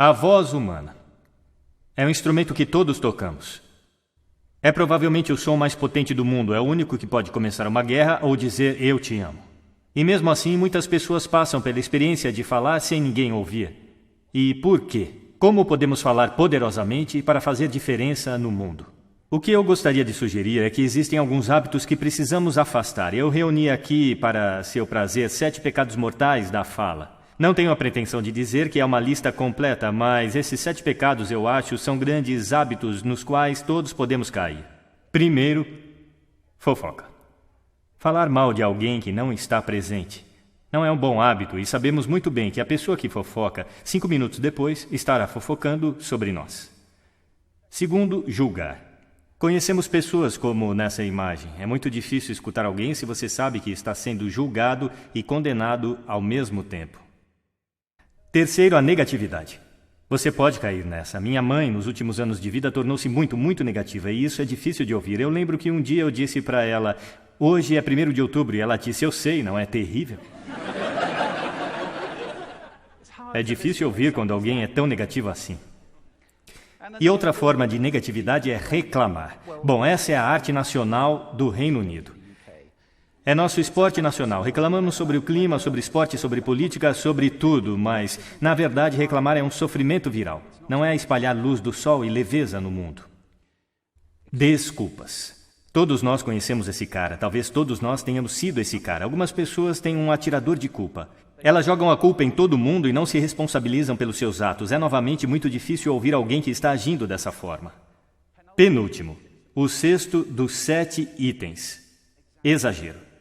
A voz humana é um instrumento que todos tocamos. É provavelmente o som mais potente do mundo, é o único que pode começar uma guerra ou dizer eu te amo. E mesmo assim, muitas pessoas passam pela experiência de falar sem ninguém ouvir. E por quê? Como podemos falar poderosamente para fazer diferença no mundo? O que eu gostaria de sugerir é que existem alguns hábitos que precisamos afastar. Eu reuni aqui, para seu prazer, 7 pecados mortais da fala. Não tenho a pretensão de dizer que é uma lista completa, mas esses 7 pecados, eu acho, são grandes hábitos nos quais todos podemos cair. Primeiro, fofoca. Falar mal de alguém que não está presente. Não é um bom hábito e sabemos muito bem que a pessoa que fofoca, 5 minutos depois, estará fofocando sobre nós. Segundo, julgar. Conhecemos pessoas como nessa imagem. É muito difícil escutar alguém se você sabe que está sendo julgado e condenado ao mesmo tempo. Terceiro, a negatividade. Você pode cair nessa. Minha mãe, nos últimos anos de vida, tornou-se muito negativa e isso é difícil de ouvir. Eu lembro que um dia eu disse para ela, hoje é 1º de outubro, e ela disse, eu sei, não é terrível? É difícil ouvir quando alguém é tão negativo assim. E outra forma de negatividade é reclamar. Bom, essa é a arte nacional do Reino Unido. É nosso esporte nacional. Reclamamos sobre o clima, sobre esporte, sobre política, sobre tudo, mas, na verdade, reclamar é um sofrimento viral. Não é espalhar luz do sol e leveza no mundo. Desculpas. Todos nós conhecemos esse cara. Talvez todos nós tenhamos sido esse cara. Algumas pessoas têm um atirador de culpa. Elas jogam a culpa em todo mundo e não se responsabilizam pelos seus atos. É novamente muito difícil ouvir alguém que está agindo dessa forma. Penúltimo. O 6º dos 7 itens. Exagero.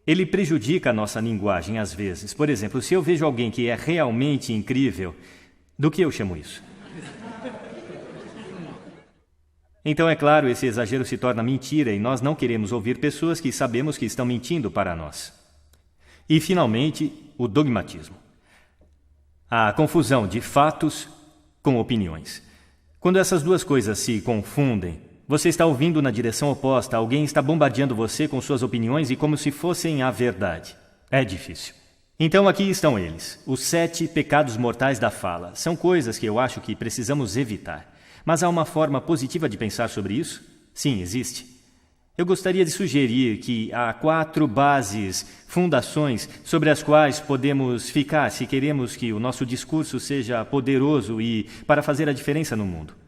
Ele prejudica a nossa linguagem às vezes. Por exemplo, se eu vejo alguém que é realmente incrível, do que eu chamo isso? Então, é claro, esse exagero se torna mentira e nós não queremos ouvir pessoas que sabemos que estão mentindo para nós. E, finalmente, o dogmatismo. A confusão de fatos com opiniões. Quando essas duas coisas se confundem, você está ouvindo na direção oposta, alguém está bombardeando você com suas opiniões e como se fossem a verdade. É difícil. Então aqui estão eles, os 7 pecados mortais da fala. São coisas que eu acho que precisamos evitar. Mas há uma forma positiva de pensar sobre isso? Sim, existe. Eu gostaria de sugerir que há 4 bases, fundações, sobre as quais podemos ficar se queremos que o nosso discurso seja poderoso e para fazer a diferença no mundo.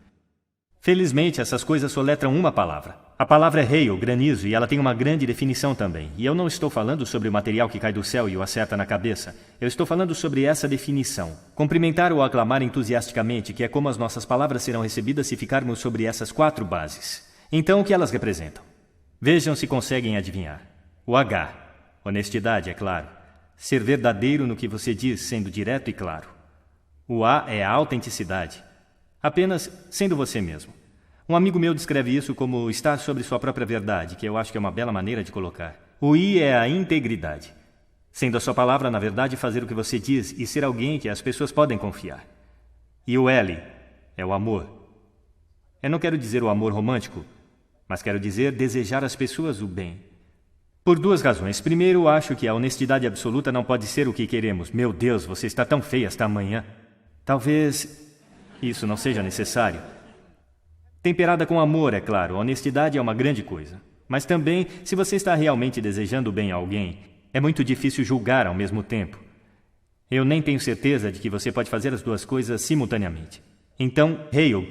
Felizmente, essas coisas soletram uma palavra. A palavra é hail, granizo, e ela tem uma grande definição também. E eu não estou falando sobre o material que cai do céu e o acerta na cabeça. Eu estou falando sobre essa definição. Cumprimentar ou aclamar entusiasticamente, que é como as nossas palavras serão recebidas se ficarmos sobre essas 4 bases. Então, o que elas representam? Vejam se conseguem adivinhar. O H. Honestidade, é claro. Ser verdadeiro no que você diz, sendo direto e claro. O A é a autenticidade. Apenas sendo você mesmo. Um amigo meu descreve isso como estar sobre sua própria verdade, que eu acho que é uma bela maneira de colocar. O I é a integridade. Sendo a sua palavra, na verdade, fazer o que você diz e ser alguém que as pessoas podem confiar. E o L é o amor. Eu não quero dizer o amor romântico, mas quero dizer desejar às pessoas o bem. Por 2 razões. Primeiro, acho que a honestidade absoluta não pode ser o que queremos. Meu Deus, você está tão feia esta manhã. Talvez isso não seja necessário. Temperada com amor, é claro. A honestidade é uma grande coisa. Mas também, se você está realmente desejando bem a alguém, é muito difícil julgar ao mesmo tempo. Eu nem tenho certeza de que você pode fazer as 2 coisas simultaneamente. Então, hail.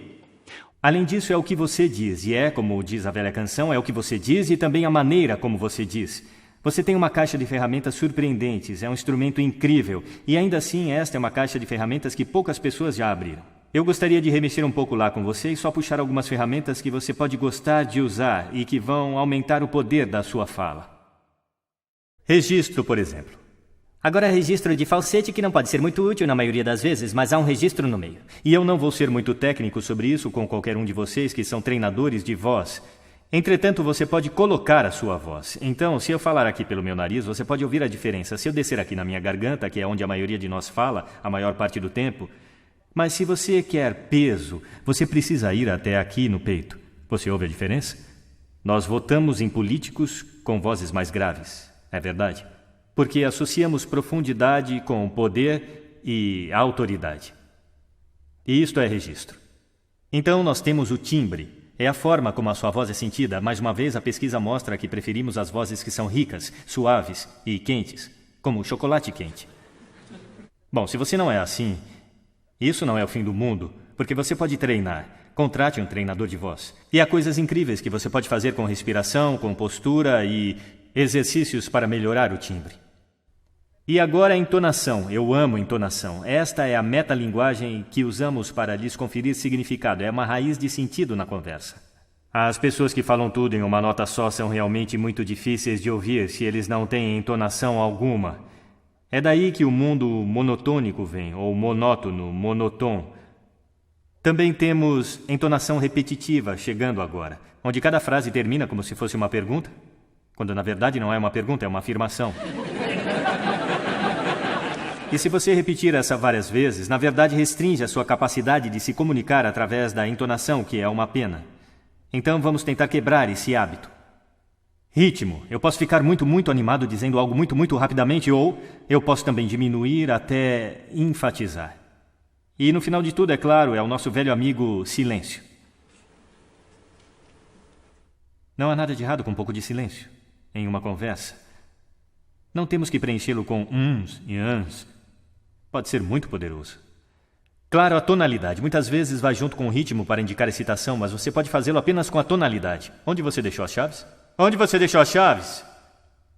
Além disso, é o que você diz, e é, como diz a velha canção, é o que você diz e também a maneira como você diz. Você tem uma caixa de ferramentas surpreendentes, é um instrumento incrível, e ainda assim esta é uma caixa de ferramentas que poucas pessoas já abriram. Eu gostaria de remexer um pouco lá com você e só puxar algumas ferramentas que você pode gostar de usar e que vão aumentar o poder da sua fala. Registro, por exemplo. Agora, registro de falsete que não pode ser muito útil na maioria das vezes, mas há um registro no meio. E eu não vou ser muito técnico sobre isso com qualquer um de vocês que são treinadores de voz. Entretanto, você pode colocar a sua voz. Então, se eu falar aqui pelo meu nariz, você pode ouvir a diferença. Se eu descer aqui na minha garganta, que é onde a maioria de nós fala, a maior parte do tempo. Mas se você quer peso, você precisa ir até aqui no peito. Você ouve a diferença? Nós votamos em políticos com vozes mais graves. É verdade? Porque associamos profundidade com poder e autoridade. E isto é registro. Então nós temos o timbre. É a forma como a sua voz é sentida. Mais uma vez, a pesquisa mostra que preferimos as vozes que são ricas, suaves e quentes, como o chocolate quente. Bom, se você não é assim, isso não é o fim do mundo, porque você pode treinar. Contrate um treinador de voz. E há coisas incríveis que você pode fazer com respiração, com postura e exercícios para melhorar o timbre. E agora a entonação. Eu amo entonação. Esta é a metalinguagem que usamos para lhes conferir significado. É uma raiz de sentido na conversa. As pessoas que falam tudo em uma nota só são realmente muito difíceis de ouvir se eles não têm entonação alguma. É daí que o mundo monotônico vem, ou monótono, monotom. Também temos entonação repetitiva, chegando agora, onde cada frase termina como se fosse uma pergunta, quando na verdade não é uma pergunta, é uma afirmação. E se você repetir essa várias vezes, na verdade restringe a sua capacidade de se comunicar através da entonação, que é uma pena. Então vamos tentar quebrar esse hábito. Ritmo. Eu posso ficar muito animado dizendo algo muito rapidamente, ou eu posso também diminuir até enfatizar. E no final de tudo, é claro, é o nosso velho amigo silêncio. Não há nada de errado com um pouco de silêncio em uma conversa. Não temos que preenchê-lo com uns e ans. Pode ser muito poderoso. Claro, a tonalidade. Muitas vezes vai junto com o ritmo para indicar excitação, mas você pode fazê-lo apenas com a tonalidade. Onde você deixou as chaves? Onde você deixou as chaves?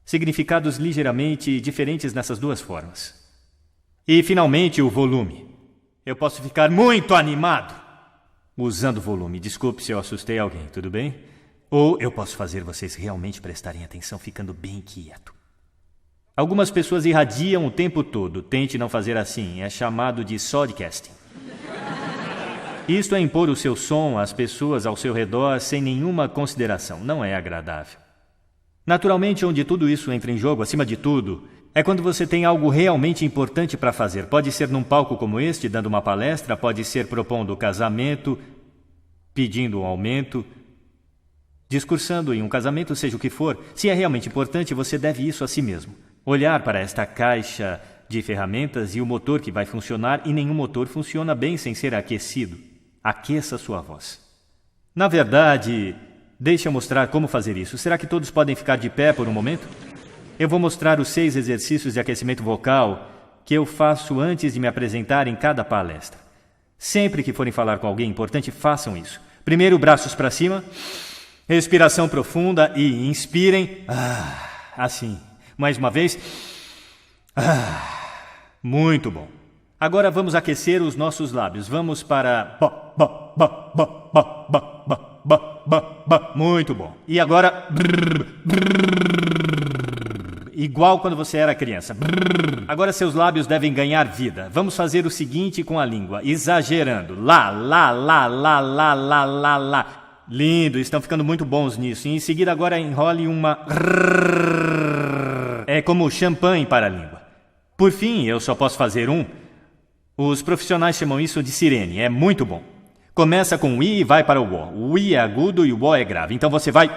Significados ligeiramente diferentes nessas duas formas. E, finalmente, o volume. Eu posso ficar muito animado usando volume. Desculpe se eu assustei alguém, tudo bem? Ou eu posso fazer vocês realmente prestarem atenção ficando bem quieto. Algumas pessoas irradiam o tempo todo. Tente não fazer assim. É chamado de sodcasting. Isto é impor o seu som às pessoas ao seu redor sem nenhuma consideração. Não é agradável. Naturalmente, onde tudo isso entra em jogo, acima de tudo, é quando você tem algo realmente importante para fazer. Pode ser num palco como este, dando uma palestra, pode ser propondo casamento, pedindo um aumento, discursando em um casamento, seja o que for. Se é realmente importante, você deve isso a si mesmo. Olhar para esta caixa de ferramentas e o motor que vai funcionar, e nenhum motor funciona bem sem ser aquecido. Aqueça sua voz. Na verdade, deixe eu mostrar como fazer isso. Será que todos podem ficar de pé por um momento? Eu vou mostrar os 6 exercícios de aquecimento vocal que eu faço antes de me apresentar em cada palestra. Sempre que forem falar com alguém importante, façam isso. Primeiro, braços para cima, respiração profunda e inspirem. Assim. Mais uma vez. Muito bom. Agora vamos aquecer os nossos lábios. Vamos para... Muito bom. E agora... Igual quando você era criança. Agora seus lábios devem ganhar vida. Vamos fazer o seguinte com a língua, exagerando. Lá, lá, lá, lá, lá, lá, lá, lá. Lindo, estão ficando muito bons nisso. E em seguida agora enrole uma... É como champanhe para a língua. Por fim, eu só posso fazer um. Os profissionais chamam isso de sirene. É muito bom. Começa com o I e vai para o O. O I é agudo e o O é grave. Então você vai...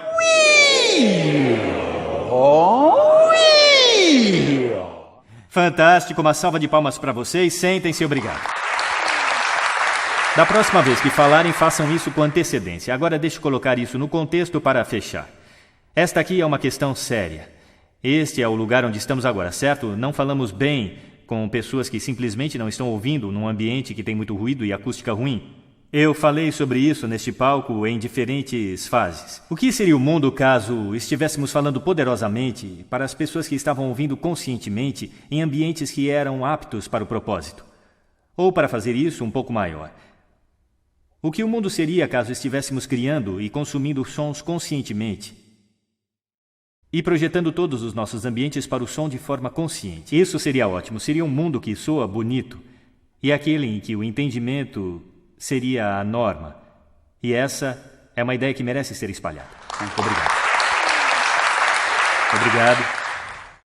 Fantástico, uma salva de palmas para vocês. Sentem-se, obrigado. Da próxima vez que falarem, façam isso com antecedência. Agora deixe eu colocar isso no contexto para fechar. Esta aqui é uma questão séria. Este é o lugar onde estamos agora, certo? Não falamos bem com pessoas que simplesmente não estão ouvindo num ambiente que tem muito ruído e acústica ruim. Eu falei sobre isso neste palco em diferentes fases. O que seria o mundo caso estivéssemos falando poderosamente para as pessoas que estavam ouvindo conscientemente em ambientes que eram aptos para o propósito? Ou, para fazer isso um pouco maior, o que o mundo seria caso estivéssemos criando e consumindo sons conscientemente e projetando todos os nossos ambientes para o som de forma consciente? Isso seria ótimo. Seria um mundo que soa bonito e aquele em que o entendimento seria a norma. E essa é uma ideia que merece ser espalhada. Obrigado. Obrigado.